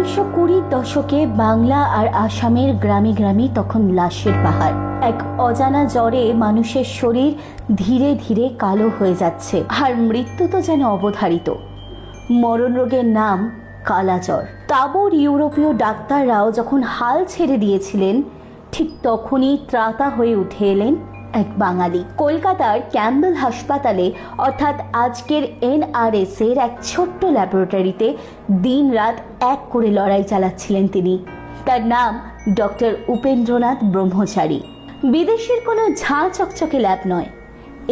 1920 দশকে বাংলা আর আসামের গ্রামে গ্রামে তখন লাশের পাহাড়। এক অজানা জ্বরে মানুষের শরীর ধীরে ধীরে কালো হয়ে যাচ্ছে, আর মৃত্যু তো যেন অবধারিত। মরণ রোগের নাম কালাজ্বর। তাবর ইউরোপীয় ডাক্তাররাও যখন হাল ছেড়ে দিয়েছিলেন, ঠিক তখনই ত্রাতা হয়ে উঠে এলেন এক বাঙালি। কলকাতার ক্যাম্বেল হাসপাতালে, অর্থাৎ আজকের NRS এর এক ছোট্ট ল্যাবরেটরিতে দিন রাত এক করে লড়াই চালাচ্ছিলেন তিনি। তার নাম ডক্টর উপেন্দ্রনাথ ব্রহ্মচারী। বিদেশের কোনো ঝাঁ চকচকে ল্যাব নয়।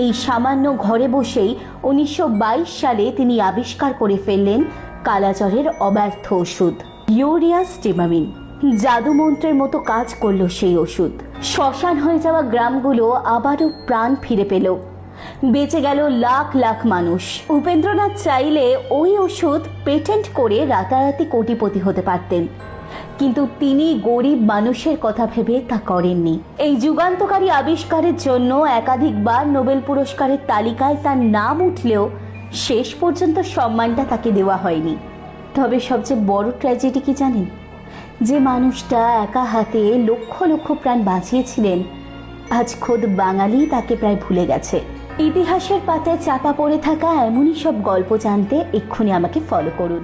এই সামান্য ঘরে বসেই 1922 সালে তিনি আবিষ্কার করে ফেললেন কালাজ্বরের অব্যর্থ ওষুধ, ইউরিয়া স্টিমামিন। জাদুমন্ত্রের মতো কাজ করলো সেই ওষুধ। শ্মশান হয়ে যাওয়া গ্রামগুলো আবারও প্রাণ ফিরে পেল। বেঁচে গেল লাখ লাখ মানুষ। উপেন্দ্রনাথ চাইলে ওই ওষুধ পেটেন্ট করে রাতারাতি কোটিপতি হতে পারতেন, কিন্তু তিনি গরিব মানুষের কথা ভেবে তা করেননি। এই যুগান্তকারী আবিষ্কারের জন্য একাধিকবার নোবেল পুরস্কারের তালিকায় তার নাম উঠলেও শেষ পর্যন্ত সম্মানটা তাকে দেওয়া হয়নি। তবে সবচেয়ে বড় ট্র্যাজেডি কি জানেন? যে মানুষটা একা হাতে লক্ষ লক্ষ প্রাণ বাঁচিয়েছিলেন, আজ খোদ বাঙালি তাকে প্রায় ভুলে গেছে। ইতিহাসের পাতায় চাপা পড়ে থাকা এমনই সব গল্প জানতে এক্ষুনি আমাকে ফলো করুন।